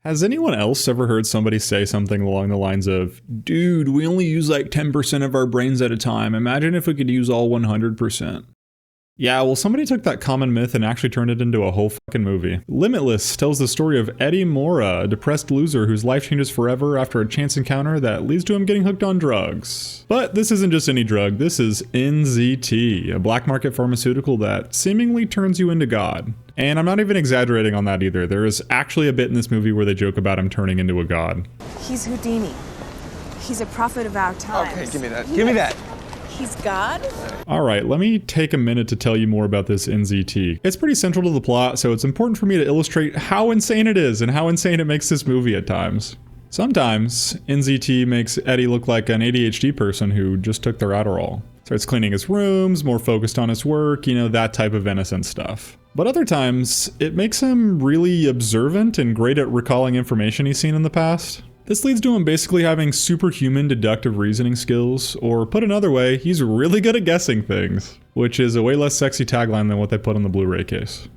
Has anyone else ever heard somebody say something along the lines of, dude, we only use like 10% of our brains at a time. Imagine if we could use all 100%. Yeah, well, somebody took that common myth and actually turned it into a whole fucking movie. Limitless tells the story of Eddie Mora, a depressed loser whose life changes forever after a chance encounter that leads to him getting hooked on drugs. But this isn't just any drug, this is NZT, a black market pharmaceutical that seemingly turns you into God. And I'm not even exaggerating on that either. There is actually a bit in this movie where they joke about him turning into a god. He's Houdini. He's a prophet of our times. Okay, give me that. Give me that. He's God? Alright, let me take a minute to tell you more about this NZT. It's pretty central to the plot, so it's important for me to illustrate how insane it is and how insane it makes this movie at times. Sometimes, NZT makes Eddie look like an ADHD person who just took their Adderall. Starts cleaning his rooms, more focused on his work, you know, that type of innocent stuff. But other times, it makes him really observant and great at recalling information he's seen in the past. This leads to him basically having superhuman deductive reasoning skills, or put another way, he's really good at guessing things, which is a way less sexy tagline than what they put on the Blu-ray case.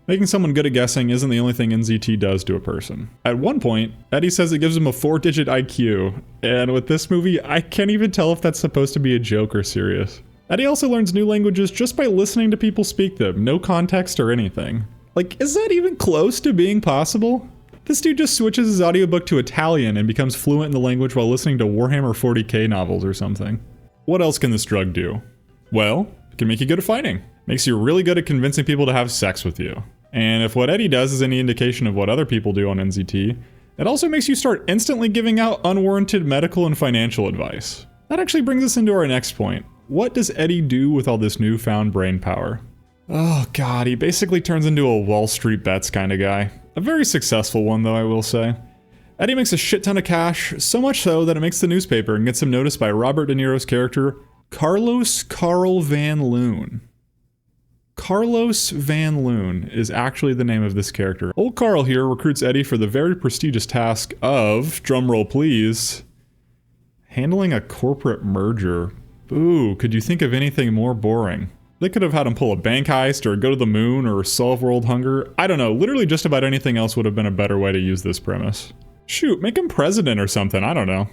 Making someone good at guessing isn't the only thing NZT does to a person. At one point, Eddie says it gives him a 4-digit IQ, and with this movie, I can't even tell if that's supposed to be a joke or serious. Eddie also learns new languages just by listening to people speak them, no context or anything. Like, is that even close to being possible? This dude just switches his audiobook to Italian and becomes fluent in the language while listening to Warhammer 40k novels or something. What else can this drug do? Well, it can make you good at fighting. Makes you really good at convincing people to have sex with you. And if what Eddie does is any indication of what other people do on NZT, it also makes you start instantly giving out unwarranted medical and financial advice. That actually brings us into our next point. What does Eddie do with all this newfound brain power? Oh god, he basically turns into a Wall Street bets kind of guy. A very successful one though, I will say. Eddie makes a shit ton of cash, so much so that it makes the newspaper and gets him noticed by Robert De Niro's character, Carlos Carl Van Loon. Carlos Van Loon is actually the name of this character. Old Carl here recruits Eddie for the very prestigious task of, drumroll please, handling a corporate merger. Ooh, could you think of anything more boring? They could have had him pull a bank heist or go to the moon or solve world hunger. I don't know, literally just about anything else would have been a better way to use this premise. Shoot, make him president or something, I don't know.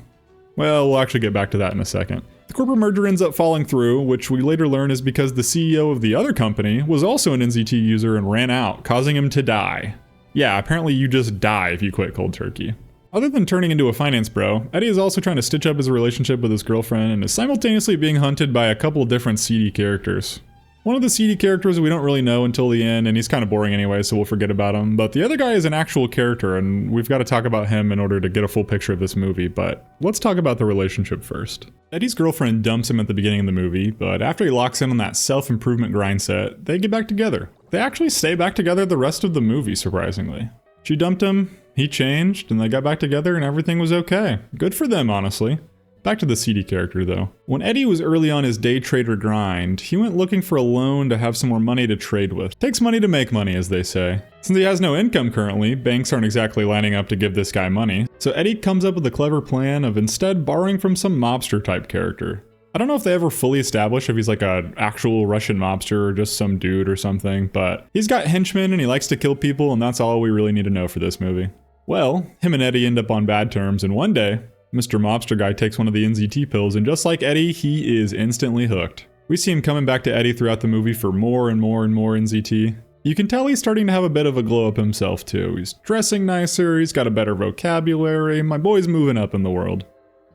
Well, we'll actually get back to that in a second. The corporate merger ends up falling through, which we later learn is because the CEO of the other company was also an NZT user and ran out, causing him to die. Yeah, apparently you just die if you quit cold turkey. Other than turning into a finance bro, Eddie is also trying to stitch up his relationship with his girlfriend and is simultaneously being hunted by a couple different seedy characters. One of the seedy characters we don't really know until the end, and he's kind of boring anyway, so we'll forget about him. But the other guy is an actual character, and we've got to talk about him in order to get a full picture of this movie, but let's talk about the relationship first. Eddie's girlfriend dumps him at the beginning of the movie, but after he locks in on that self-improvement grind set, they get back together. They actually stay back together the rest of the movie, surprisingly. She dumped him, he changed, and they got back together and everything was okay. Good for them, honestly. Back to the seedy character though. When Eddie was early on his day trader grind, he went looking for a loan to have some more money to trade with. Takes money to make money, as they say. Since he has no income currently, banks aren't exactly lining up to give this guy money. So Eddie comes up with a clever plan of instead borrowing from some mobster type character. I don't know if they ever fully establish if he's like an actual Russian mobster or just some dude or something, but he's got henchmen and he likes to kill people, and that's all we really need to know for this movie. Well, him and Eddie end up on bad terms, and one day, Mr. Mobster Guy takes one of the NZT pills, and just like Eddie, he is instantly hooked. We see him coming back to Eddie throughout the movie for more and more and more NZT. You can tell he's starting to have a bit of a glow up himself too. He's dressing nicer, he's got a better vocabulary, my boy's moving up in the world.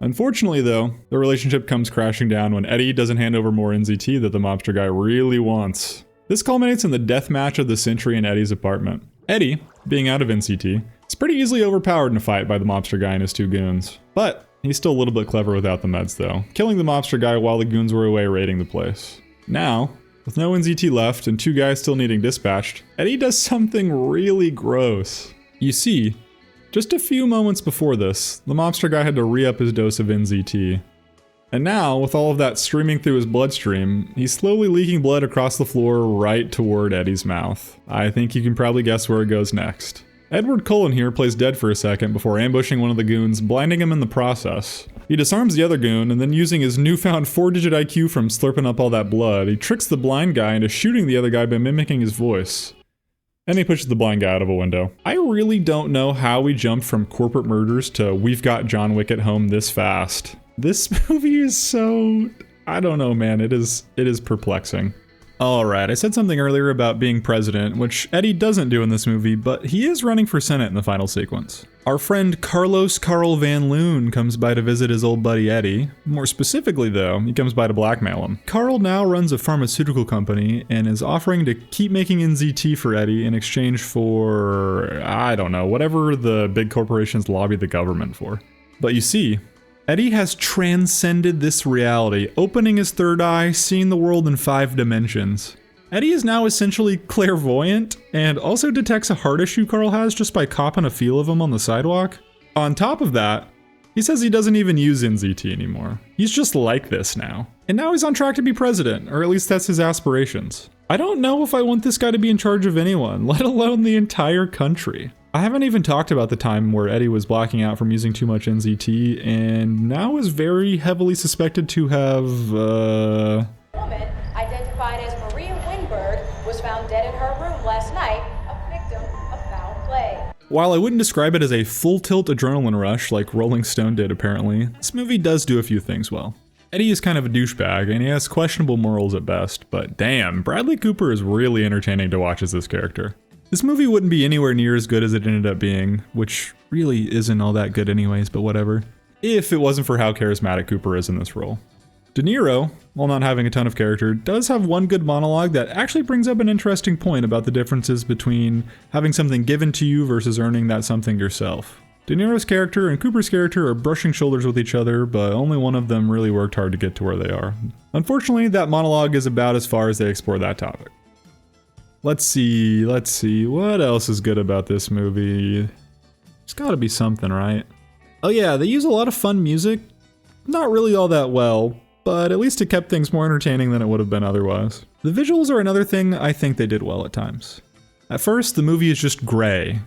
Unfortunately though, the relationship comes crashing down when Eddie doesn't hand over more NZT that the Mobster Guy really wants. This culminates in the death match of the century in Eddie's apartment. Eddie, being out of NZT, is pretty easily overpowered in a fight by the Mobster Guy and his two goons. But he's still a little bit clever without the meds though, killing the Mobster Guy while the goons were away raiding the place. Now, with no NZT left and two guys still needing dispatched, Eddie does something really gross. You see, just a few moments before this, the Mobster Guy had to re-up his dose of NZT. And now, with all of that streaming through his bloodstream, he's slowly leaking blood across the floor right toward Eddie's mouth. I think you can probably guess where it goes next. Edward Cullen here plays dead for a second before ambushing one of the goons, blinding him in the process. He disarms the other goon, and then using his newfound 4-digit IQ from slurping up all that blood, he tricks the blind guy into shooting the other guy by mimicking his voice. And he pushes the blind guy out of a window. I really don't know how we jumped from corporate murders to we've got John Wick at home this fast. This movie is so... I don't know, man. It is perplexing. Alright, I said something earlier about being president, which Eddie doesn't do in this movie, but he is running for Senate in the final sequence. Our friend Carlos Carl Van Loon comes by to visit his old buddy Eddie. More specifically though, he comes by to blackmail him. Carl now runs a pharmaceutical company and is offering to keep making NZT for Eddie in exchange for, I don't know, whatever the big corporations lobby the government for. But you see, Eddie has transcended this reality, opening his third eye, seeing the world in 5 dimensions. Eddie is now essentially clairvoyant, and also detects a heart issue Carl has just by copping a feel of him on the sidewalk. On top of that, he says he doesn't even use NZT anymore. He's just like this now. And now he's on track to be president, or at least that's his aspirations. I don't know if I want this guy to be in charge of anyone, let alone the entire country. I haven't even talked about the time where Eddie was blacking out from using too much NZT, and now is very heavily suspected to have, woman identified as Maria Winberg was found dead in her room last night, a victim of foul play. While I wouldn't describe it as a full tilt adrenaline rush like Rolling Stone did apparently, this movie does do a few things well. Eddie is kind of a douchebag, and he has questionable morals at best, but damn, Bradley Cooper is really entertaining to watch as this character. This movie wouldn't be anywhere near as good as it ended up being, which really isn't all that good anyways, but whatever, if it wasn't for how charismatic Cooper is in this role. De Niro, while not having a ton of character, does have one good monologue that actually brings up an interesting point about the differences between having something given to you versus earning that something yourself. De Niro's character and Cooper's character are brushing shoulders with each other, but only one of them really worked hard to get to where they are. Unfortunately, that monologue is about as far as they explore that topic. Let's see, what else is good about this movie? There's gotta be something, right? Oh yeah, they use a lot of fun music. Not really all that well, but at least it kept things more entertaining than it would have been otherwise. The visuals are another thing I think they did well at times. At first, the movie is just gray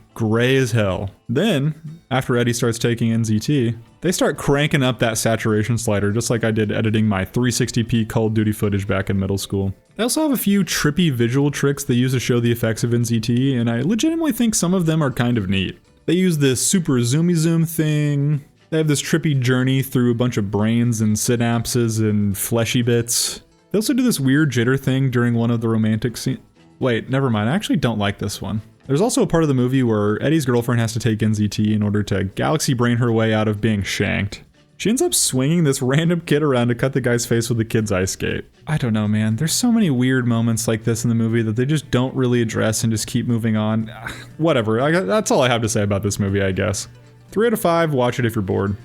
as hell. Then, after Eddie starts taking NZT, they start cranking up that saturation slider just like I did editing my 360p Call of Duty footage back in middle school. They also have a few trippy visual tricks they use to show the effects of NZT, and I legitimately think some of them are kind of neat. They use this super zoomy zoom thing. They have this trippy journey through a bunch of brains and synapses and fleshy bits. They also do this weird jitter thing during one of the romantic scenes. Wait, never mind, I actually don't like this one. There's also a part of the movie where Eddie's girlfriend has to take NZT in order to galaxy brain her way out of being shanked. She ends up swinging this random kid around to cut the guy's face with the kid's ice skate. I don't know, man. There's so many weird moments like this in the movie that they just don't really address and just keep moving on. Whatever, that's all I have to say about this movie, I guess. 3 out of 5, watch it if you're bored.